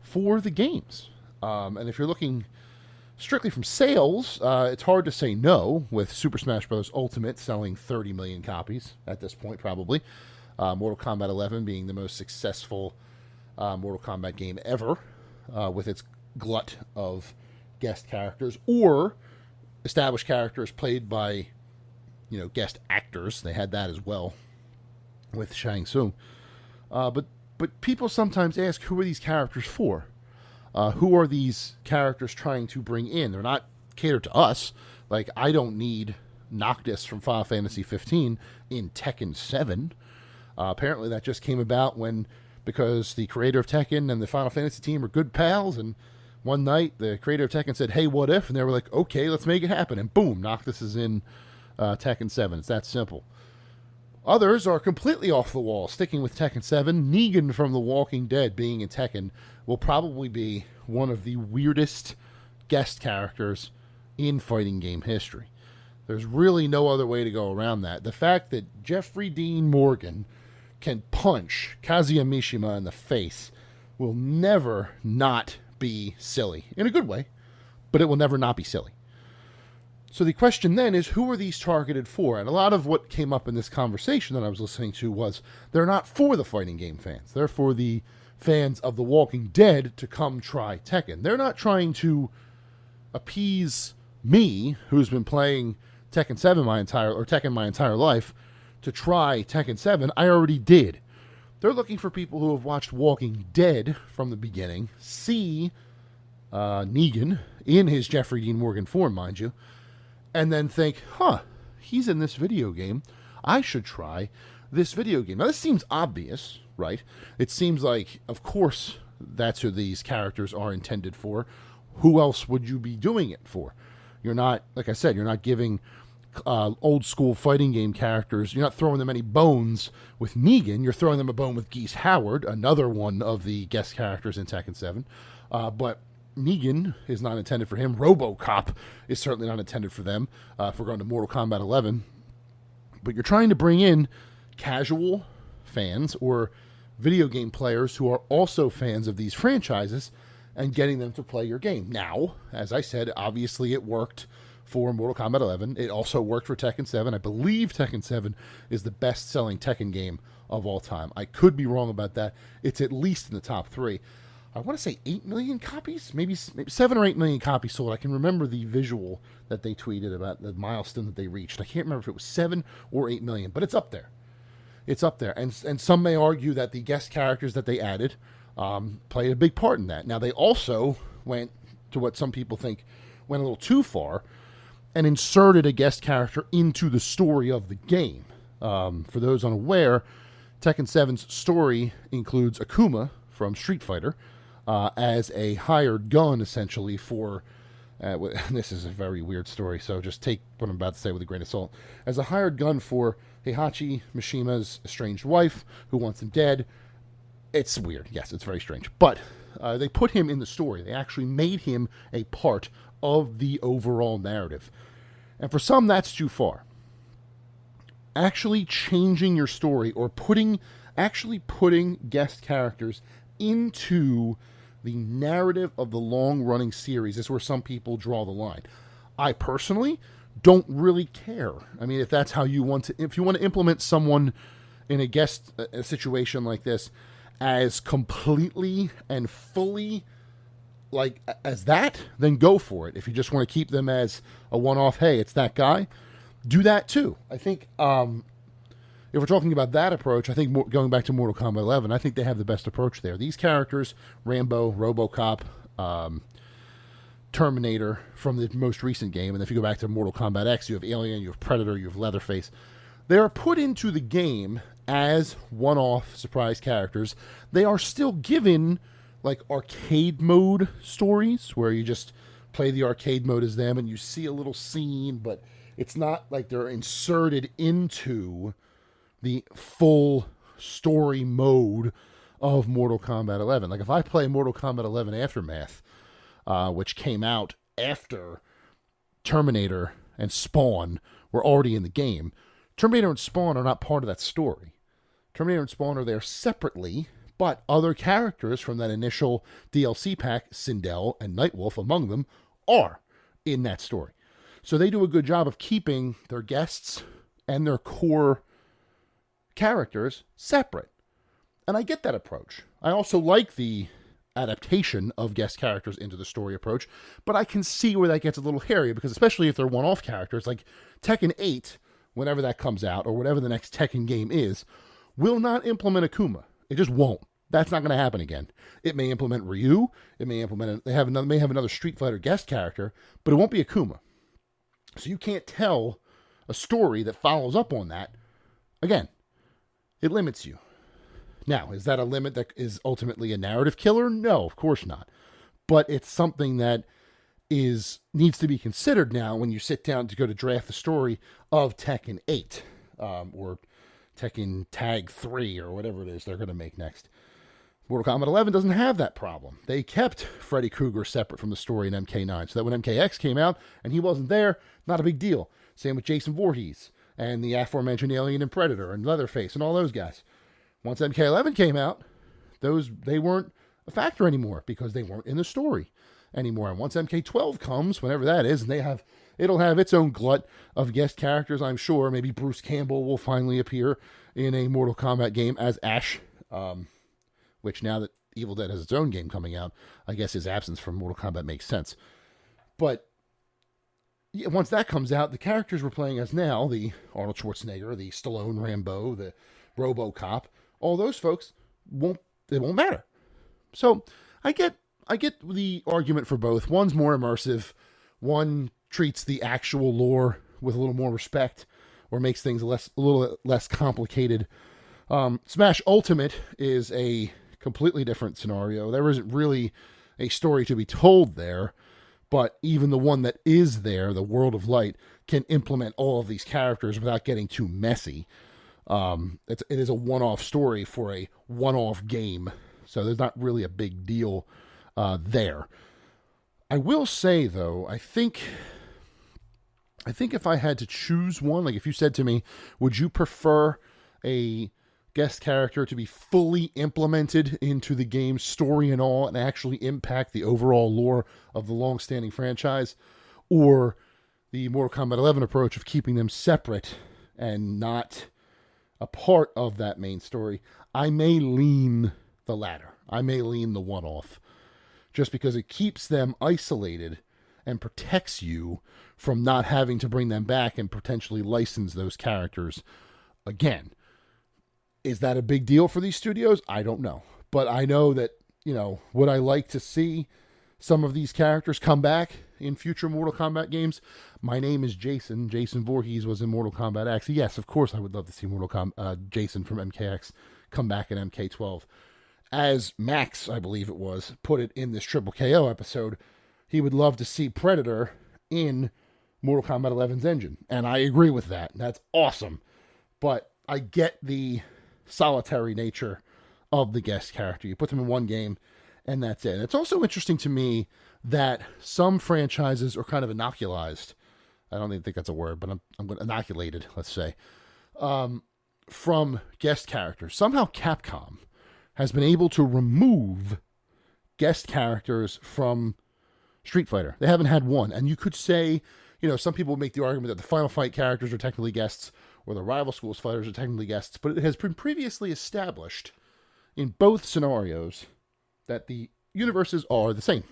for the games. And if you're looking strictly from sales, it's hard to say no, with Super Smash Bros. Ultimate selling 30 million copies at this point, probably. Mortal Kombat 11 being the most successful Mortal Kombat game ever, with its glut of guest characters, or established characters played by, guest actors. They had that as well with Shang Tsung. But people sometimes ask, who are these characters for? Who are these characters trying to bring in? They're not catered to us. Like, I don't need Noctis from Final Fantasy 15 in Tekken 7. Apparently that just came about because the creator of Tekken and the Final Fantasy team are good pals, and one night the creator of Tekken said, hey, what if? And they were like, okay, let's make it happen. And boom, Noctis is in Tekken 7. It's that simple. Others are completely off the wall. Sticking with Tekken 7, Negan from The Walking Dead being in Tekken will probably be one of the weirdest guest characters in fighting game history. There's really no other way to go around that. The fact that Jeffrey Dean Morgan can punch Kazuya Mishima in the face will never not be silly. In a good way, but it will never not be silly. So the question then is, who are these targeted for? And a lot of what came up in this conversation that I was listening to was, they're not for the fighting game fans. They're for the fans of The Walking Dead to come try Tekken. They're not trying to appease me, who's been playing Tekken my entire life, to try Tekken 7. I already did. They're looking for people who have watched Walking Dead from the beginning, see Negan in his Jeffrey Dean Morgan form, mind you, and then think, he's in this video game. I should try this video game. Now, this seems obvious, right? It seems like, of course, that's who these characters are intended for. Who else would you be doing it for? You're not, like I said, you're not giving old school fighting game characters, you're not throwing them any bones with Negan. You're throwing them a bone with Geese Howard, another one of the guest characters in Tekken 7. But Negan is not intended for him. RoboCop is certainly not intended for them, if we're going to Mortal Kombat 11. But you're trying to bring in casual fans or video game players who are also fans of these franchises and getting them to play your game. Now, as I said, obviously it worked for Mortal Kombat 11. It also worked for Tekken 7. I believe Tekken 7 is the best-selling Tekken game of all time. I could be wrong about that. It's at least in the top 3. I want to say 8 million copies, maybe 7 or 8 million copies sold. I can remember the visual that they tweeted about the milestone that they reached. I can't remember if it was 7 or 8 million, but it's up there. It's up there. And some may argue that the guest characters that they added played a big part in that. Now, they also went to what some people think went a little too far and inserted a guest character into the story of the game. For those unaware, Tekken 7's story includes Akuma from Street Fighter as a hired gun, essentially, for... this is a very weird story, so just take what I'm about to say with a grain of salt. As a hired gun for Heihachi Mishima's estranged wife, who wants him dead. It's weird. Yes, it's very strange. But they put him in the story. They actually made him a part of the overall narrative. And for some, that's too far. Actually changing your story or putting guest characters into the narrative of the long-running series is where some people draw the line. I personally don't really care. I mean, if that's how you want to... If you want to implement someone in a situation like this as completely and fully like as that, then go for it. If you just want to keep them as a one-off, hey, it's that guy, do that too. I think if we're talking about that approach, I think going back to Mortal Kombat 11, I think they have the best approach there. These characters, Rambo, RoboCop, Terminator from the most recent game, and if you go back to Mortal Kombat X, you have Alien, you have Predator, you have Leatherface. They are put into the game as one-off surprise characters. They are still given like arcade mode stories where you just play the arcade mode as them and you see a little scene, but it's not like they're inserted into the full story mode of Mortal Kombat 11. Like if I play Mortal Kombat 11 Aftermath, which came out after Terminator and Spawn were already in the game, Terminator and Spawn are not part of that story. Terminator and Spawn are there separately, but other characters from that initial DLC pack, Sindel and Nightwolf among them, are in that story. So they do a good job of keeping their guests and their core characters separate. And I get that approach. I also like the adaptation of guest characters into the story approach, but I can see where that gets a little hairy, because especially if they're one-off characters, like Tekken 8, whenever that comes out, or whatever the next Tekken game is, will not implement Akuma. It just won't. That's not going to happen again. It may implement Ryu. It may implement. They have another. May have another Street Fighter guest character, but it won't be Akuma. So you can't tell a story that follows up on that. Again, it limits you. Now, is that a limit that is ultimately a narrative killer? No, of course not. But it's something that needs to be considered now when you sit down to go to draft the story of Tekken 8 or Tekken Tag 3 or whatever it is they're going to make next. Mortal Kombat 11 doesn't have that problem. They kept Freddy Krueger separate from the story in MK9 so that when MKX came out and he wasn't there, not a big deal. Same with Jason Voorhees and the aforementioned Alien and Predator and Leatherface and all those guys. Once MK11 came out, they weren't a factor anymore because they weren't in the story anymore. And once MK12 comes, whenever that is, and it'll have its own glut of guest characters, I'm sure. Maybe Bruce Campbell will finally appear in a Mortal Kombat game as Ash, which now that Evil Dead has its own game coming out, I guess his absence from Mortal Kombat makes sense. But yeah, once that comes out, the characters we're playing as now, the Arnold Schwarzenegger, the Stallone Rambo, the RoboCop, all those folks won't matter. So I get the argument for both. One's more immersive. One treats the actual lore with a little more respect or makes things a little less complicated. Smash Ultimate is a completely different scenario. There isn't really a story to be told there, but even the one that is there, the World of Light, can implement all of these characters without getting too messy. It is a one-off story for a one-off game, so there's not really a big deal there. I will say, though, I think if I had to choose one, like if you said to me, would you prefer a guest character to be fully implemented into the game's story and all and actually impact the overall lore of the long-standing franchise, or the Mortal Kombat 11 approach of keeping them separate and not a part of that main story? I may lean the latter. I may lean the one-off, just because it keeps them isolated and protects you from not having to bring them back and potentially license those characters again. Is that a big deal for these studios? I don't know. But I know that, would I like to see some of these characters come back in future Mortal Kombat games? My name is Jason. Jason Voorhees was in Mortal Kombat X. Yes, of course I would love to see Jason from MKX come back in MK12. As Max, I believe it was, put it in this Triple KO episode, he would love to see Predator in Mortal Kombat 11's engine. And I agree with that. That's awesome. But I get the solitary nature of the guest character. You put them in one game, and that's it. It's also interesting to me that some franchises are kind of inoculized. I don't even think that's a word, but I'm inoculated, let's say, from guest characters. Somehow Capcom has been able to remove guest characters from Street Fighter. They haven't had one. And you could say, some people make the argument that the Final Fight characters are technically guests, or the Rival Schools fighters are technically guests, but it has been previously established in both scenarios that the universes are the same.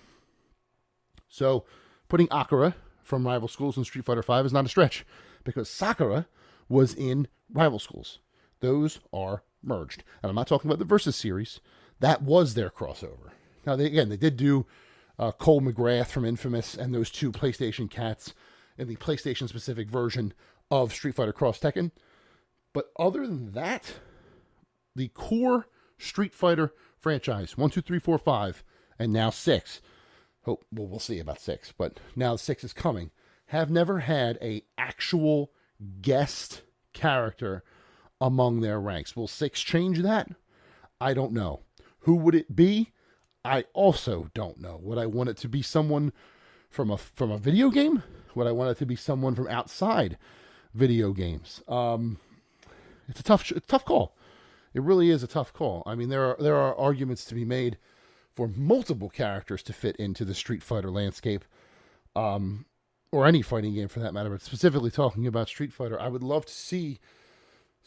So putting Akira from Rival Schools in Street Fighter V is not a stretch, because Sakura was in Rival Schools. Those are merged. And I'm not talking about the Versus series. That was their crossover. Now, they did do Cole McGrath from Infamous and those two PlayStation cats in the PlayStation-specific version of Street Fighter Cross Tekken. But other than that, the core Street Fighter franchise, 1, 2, 3, 4, 5, and now 6, we'll see about 6, but now 6 is coming, have never had a actual guest character among their ranks. Will 6 change that? I don't know. Who would it be? I also don't know. Would I want it to be someone from a video game? Would I want it to be someone from outside video games? It's a tough call. It really is a tough call. I mean, there are arguments to be made for multiple characters to fit into the Street Fighter landscape, or any fighting game for that matter. But specifically talking about Street Fighter, I would love to see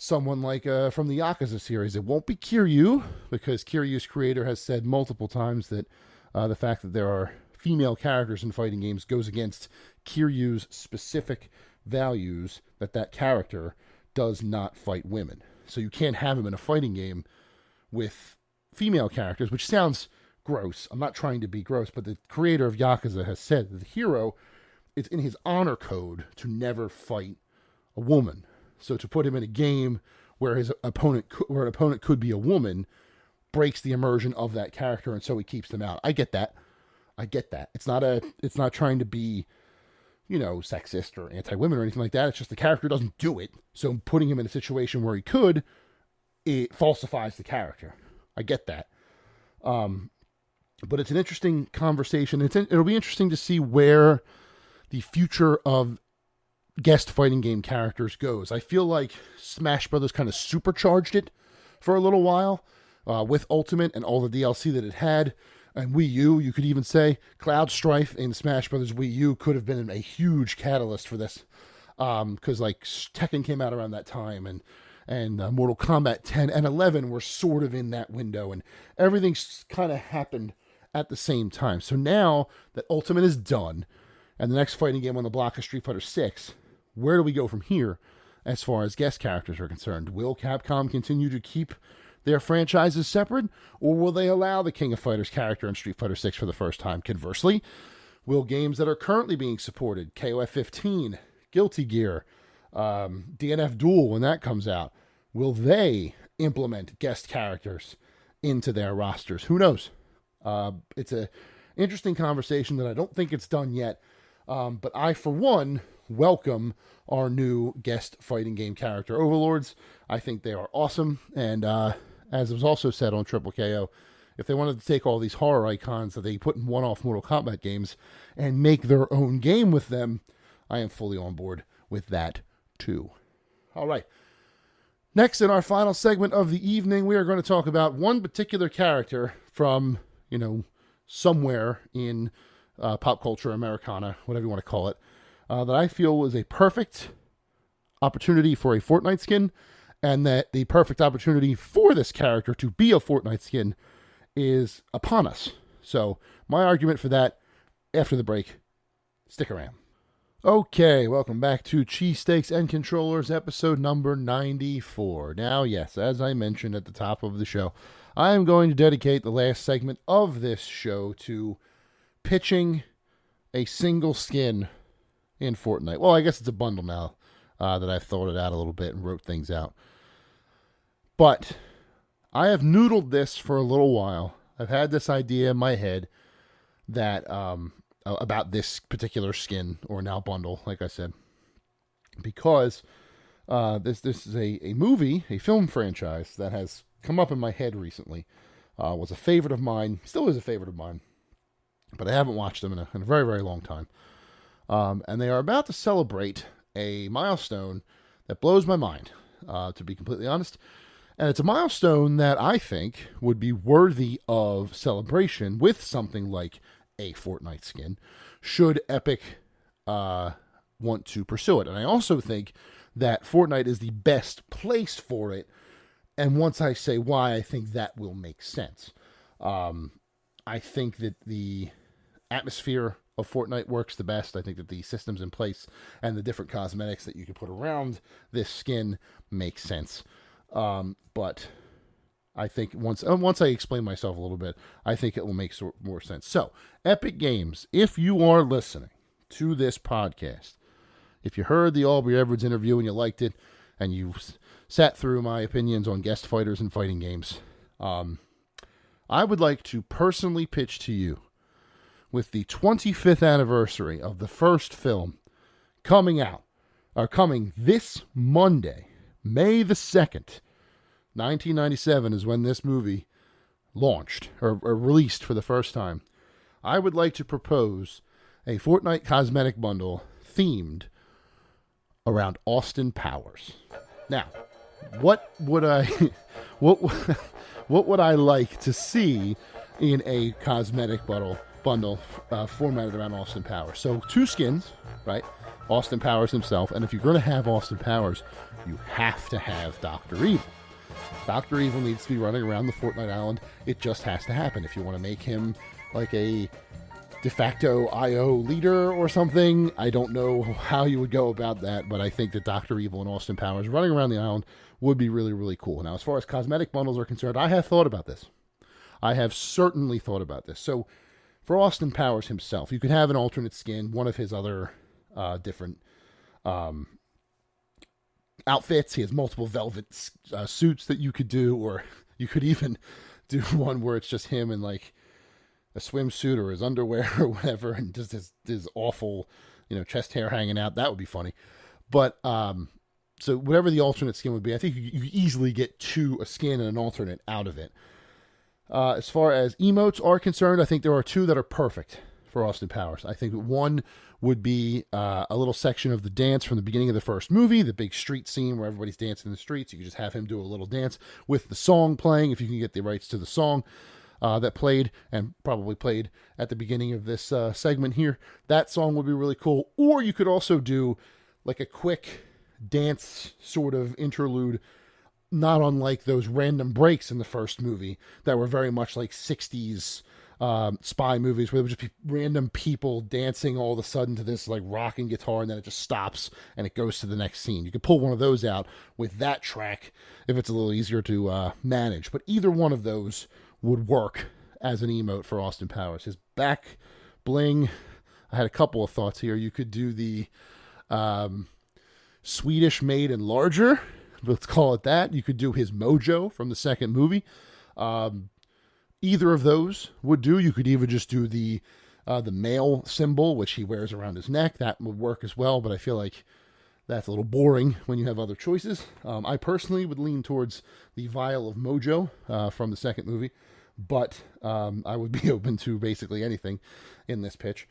someone like from the Yakuza series. It won't be Kiryu, because Kiryu's creator has said multiple times that the fact that there are female characters in fighting games goes against Kiryu's specific values, that character does not fight women. So you can't have him in a fighting game with female characters, which sounds gross. I'm not trying to be gross, but the creator of Yakuza has said that the hero, it's in his honor code to never fight a woman. So to put him in a game where an opponent could be a woman breaks the immersion of that character, and so he keeps them out. I get that. It's not trying to be, sexist or anti-women or anything like that. It's just the character doesn't do it. So putting him in a situation where he could, it falsifies the character. I get that. But it's an interesting conversation. It'll be interesting to see where the future of guest fighting game characters goes. I feel like Smash Brothers kind of supercharged it for a little while with Ultimate and all the DLC that it had. And Wii U, you could even say Cloud Strife in Smash Brothers Wii U could have been a huge catalyst for this. Because Tekken came out around that time, and Mortal Kombat 10 and 11 were sort of in that window, and everything kind of happened at the same time. So now that Ultimate is done, and the next fighting game on the block is Street Fighter 6, where do we go from here as far as guest characters are concerned? Will Capcom continue to keep their franchises separate, or will they allow the King of Fighters character in Street Fighter 6 for the first time? Conversely, will games that are currently being supported, KOF 15, Guilty Gear, DNF Duel when that comes out, will they implement guest characters into their rosters? Who knows? It's an interesting conversation that I don't think it's done yet, but I, for one, welcome our new guest fighting game character overlords. I think they are awesome, and as was also said on Triple KO, if they wanted to take all these horror icons that they put in one-off Mortal Kombat games and make their own game with them, I am fully on board with that too. All right. Next, in our final segment of the evening, we are going to talk about one particular character from, somewhere in pop culture, Americana, whatever you want to call it, that I feel was a perfect opportunity for a Fortnite skin, and that the perfect opportunity for this character to be a Fortnite skin is upon us. So my argument for that after the break. Stick around. Okay, welcome back to Cheesesteaks and Controllers, episode number 94. Now, yes, as I mentioned at the top of the show, I am going to dedicate the last segment of this show to pitching a single skin in Fortnite. Well, I guess it's a bundle now that I've thought it out a little bit and wrote things out. But I have noodled this for a little while. I've had this idea in my head that about this particular skin, or now bundle, like I said, because this is a movie, a film franchise that has come up in my head recently. Was a favorite of mine, still is a favorite of mine, but I haven't watched them in a very, very long time. And they are about to celebrate a milestone that blows my mind, to be completely honest. And it's a milestone that I think would be worthy of celebration with something like a Fortnite skin, should Epic want to pursue it. And I also think that Fortnite is the best place for it. And once I say why, I think that will make sense. I think that the atmosphere of Fortnite works the best. I think that the systems in place and the different cosmetics that you can put around this skin make sense. But I think once I explain myself a little bit, I think it will make more sense. So, Epic Games, if you are listening to this podcast, if you heard the Aubrey Edwards interview and you liked it, and you sat through my opinions on guest fighters and fighting games, I would like to personally pitch to you, with the 25th anniversary of the first film coming this Monday, May the 2nd, 1997 is when this movie launched, or released for the first time. I would like to propose a Fortnite cosmetic bundle themed around Austin Powers. Now, what would I like to see in a cosmetic bundle formatted around Austin Powers? So 2 skins, right? Austin Powers himself, and if you're going to have Austin Powers, you have to have Dr. Evil. Dr. Evil needs to be running around the Fortnite island. It just has to happen. If you want to make him like a de facto IO leader or something, I don't know how you would go about that, but I think that Dr. Evil and Austin Powers running around the island would be really, really cool. Now, as far as cosmetic bundles are concerned, I have thought about this. I have certainly thought about this. So for Austin Powers himself, you could have an alternate skin, one of his other different outfits. He has multiple velvet suits that you could do, or you could even do one where it's just him in like a swimsuit or his underwear or whatever, and just his awful, chest hair hanging out. That would be funny. But so whatever the alternate skin would be, I think you easily get a skin and an alternate out of it. As far as emotes are concerned, I think there are two that are perfect for Austin Powers. I think one would be a little section of the dance from the beginning of the first movie, the big street scene where everybody's dancing in the streets. You could just have him do a little dance with the song playing, if you can get the rights to the song that played and probably played at the beginning of this segment here. That song would be really cool. Or you could also do like a quick dance sort of interlude, not unlike those random breaks in the first movie that were very much like 60s spy movies, where there would just be random people dancing all of a sudden to this like rocking guitar, and then it just stops and it goes to the next scene. You could pull one of those out with that track if it's a little easier to manage. But either one of those would work as an emote for Austin Powers. His back bling, I had a couple of thoughts here. You could do the Swedish made and larger, let's call it that. You could do his mojo from the second movie. Either of those would do. You could even just do the male symbol, which he wears around his neck. That would work as well, but I feel like that's a little boring when you have other choices. I personally would lean towards the vial of mojo from the second movie, but I would be open to basically anything in this pitch.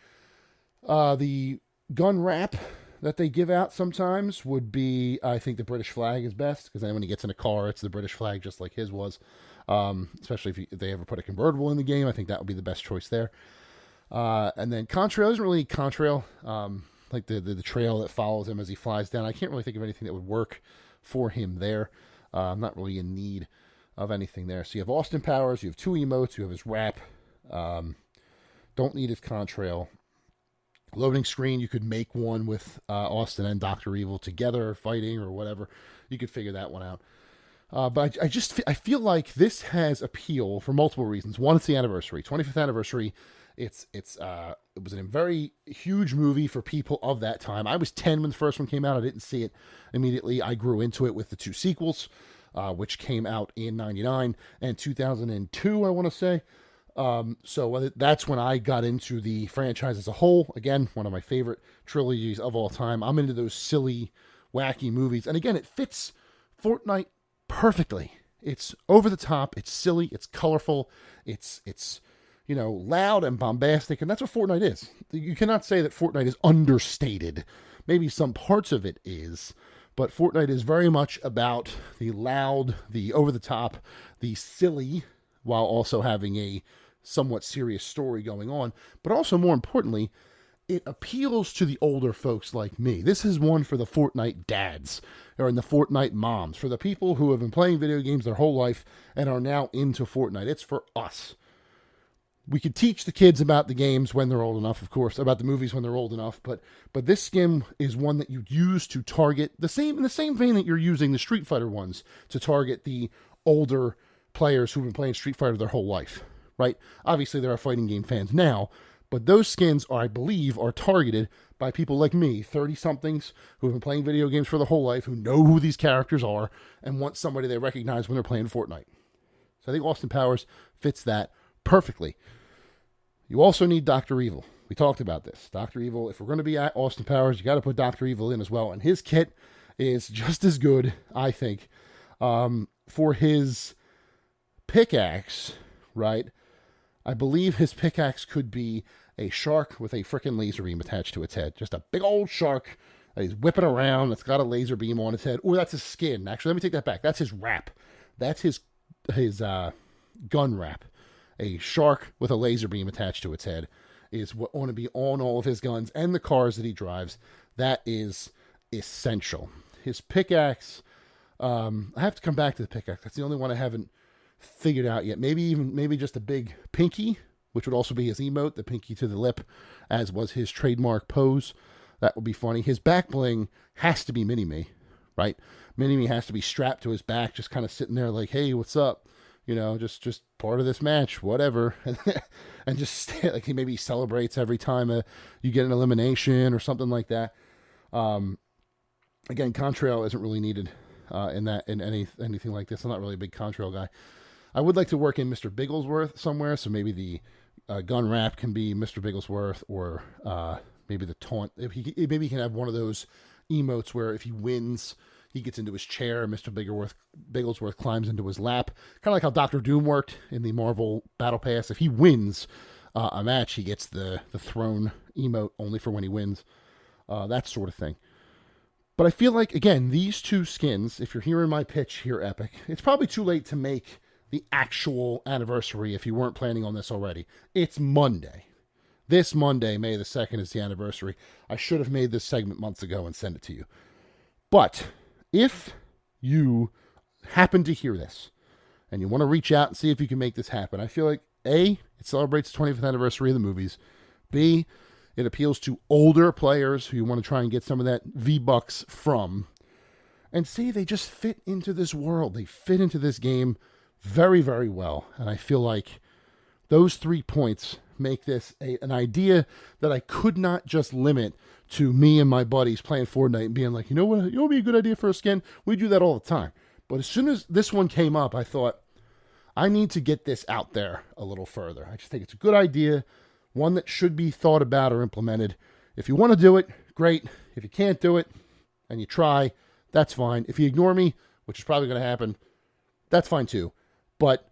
The gun wrap that they give out sometimes would be, I think the British flag is best, because then when he gets in a car, it's the British flag just like his was. Especially if they ever put a convertible in the game, I think that would be the best choice there. And then contrail isn't really contrail, like the trail that follows him as he flies down. I can't really think of anything that would work for him there. I'm not really in need of anything there. So you have Austin Powers, you have two emotes, you have his rap. Don't need his contrail. Loading screen, you could make one with Austin and Dr. Evil together fighting or whatever. You could figure that one out. But I feel like this has appeal for multiple reasons. One, it's the anniversary, 25th anniversary. It was a very huge movie for people of that time. I was 10 when the first one came out. I didn't see it immediately. I grew into it with the two sequels, which came out in 99 and 2002, I want to say. So that's when I got into the franchise as a whole. Again, one of my favorite trilogies of all time. I'm into those silly, wacky movies. And again, it fits Fortnite perfectly. It's over the top, it's silly, it's colorful, it's loud and bombastic, and that's what Fortnite is. You cannot say that Fortnite is understated. Maybe some parts of it is, but Fortnite is very much about the loud, the over the top, the silly, while also having a somewhat serious story going on. But also, more importantly, it appeals to the older folks like me. This is one for the Fortnite dads, or in the Fortnite moms, for the people who have been playing video games their whole life and are now into Fortnite. It's for us. We could teach the kids about the games when they're old enough, of course, about the movies when they're old enough, but this skin is one that you use to target in the same vein that you're using the Street Fighter ones to target the older players who've been playing Street Fighter their whole life, right? Obviously, there are fighting game fans now, but those skins, I believe, are targeted by people like me, 30-somethings, who have been playing video games for their whole life, who know who these characters are, and want somebody they recognize when they're playing Fortnite. So I think Austin Powers fits that perfectly. You also need Dr. Evil. We talked about this. Dr. Evil, if we're going to be at Austin Powers, you got to put Dr. Evil in as well. And his kit is just as good, I think, for his pickaxe, right? I believe his pickaxe could be a shark with a frickin' laser beam attached to its head. Just a big old shark that he's whipping around that's got a laser beam on its head. Or that's his skin. Actually, let me take that back. That's his wrap. That's his gun wrap. A shark with a laser beam attached to its head is what ought to be on all of his guns and the cars that he drives. That is essential. His pickaxe, I have to come back to the pickaxe. That's the only one I haven't figured out yet. Maybe just a big pinky, which would also be his emote, the pinky to the lip, as was his trademark pose. That would be funny. His back bling has to be Mini-Me, right? Mini-Me has to be strapped to his back, just kind of sitting there like, hey, what's up? just part of this match, whatever. And just like he maybe celebrates every time you get an elimination or something like that. Again, contrail isn't really needed in anything like this. I'm not really a big contrail guy. I would like to work in Mr. Bigglesworth somewhere, so maybe the gun wrap can be Mr. Bigglesworth, or maybe the taunt. Maybe he can have one of those emotes where if he wins, he gets into his chair, and Mr. Bigglesworth climbs into his lap. Kind of like how Dr. Doom worked in the Marvel Battle Pass. If he wins a match, he gets the throne emote only for when he wins. That sort of thing. But I feel like, again, these two skins, if you're hearing my pitch here, Epic, it's probably too late to make the actual anniversary if you weren't planning on this already. It's Monday. This Monday, May the 2nd, is the anniversary. I should have made this segment months ago and sent it to you. But if you happen to hear this and you want to reach out and see if you can make this happen, I feel like, A, it celebrates the 25th anniversary of the movies. B, it appeals to older players who you want to try and get some of that V-Bucks from. And C, they just fit into this world. They fit into this game very, very well. And I feel like those 3 points make this an idea that I could not just limit to me and my buddies playing Fortnite and being like, you know what would be a good idea for a skin? We do that all the time. But as soon as this one came up, I thought, I need to get this out there a little further. I just think it's a good idea, one that should be thought about or implemented. If you want to do it, great. If you can't do it and you try, that's fine. If you ignore me, which is probably going to happen, that's fine too. But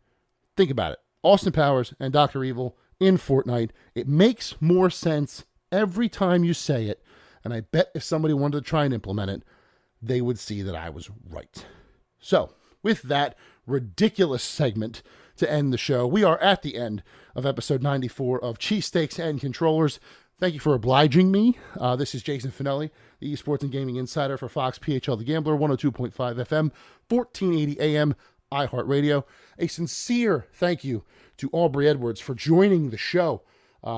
think about it. Austin Powers and Dr. Evil in Fortnite. It makes more sense every time you say it. And I bet if somebody wanted to try and implement it, they would see that I was right. So, with that ridiculous segment to end the show, we are at the end of episode 94 of Cheesesteaks and Controllers. Thank you for obliging me. This is Jason Finelli, the Esports and Gaming Insider for Fox PHL The Gambler, 102.5 FM, 1480 AM, iHeartRadio. A sincere thank you to Aubrey Edwards for joining the show,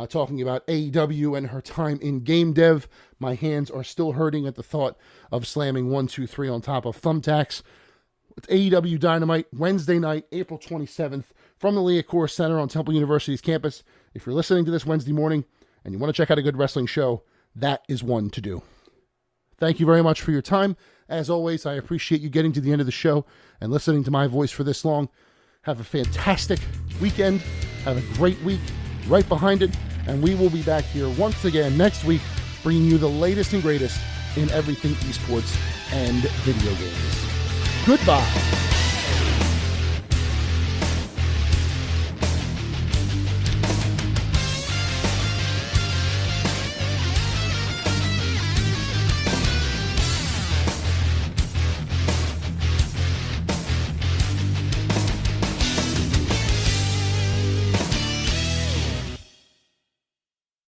talking about AEW and her time in game dev. My hands are still hurting at the thought of slamming 1, 2, 3 on top of thumbtacks. It's AEW Dynamite, Wednesday night, April 27th, from the Liacouras Center on Temple University's campus. If you're listening to this Wednesday morning and you want to check out a good wrestling show, that is one to do. Thank you very much for your time. As always, I appreciate you getting to the end of the show and listening to my voice for this long. Have a fantastic weekend. Have a great week right behind it. And we will be back here once again next week, bringing you the latest and greatest in everything esports and video games. Goodbye.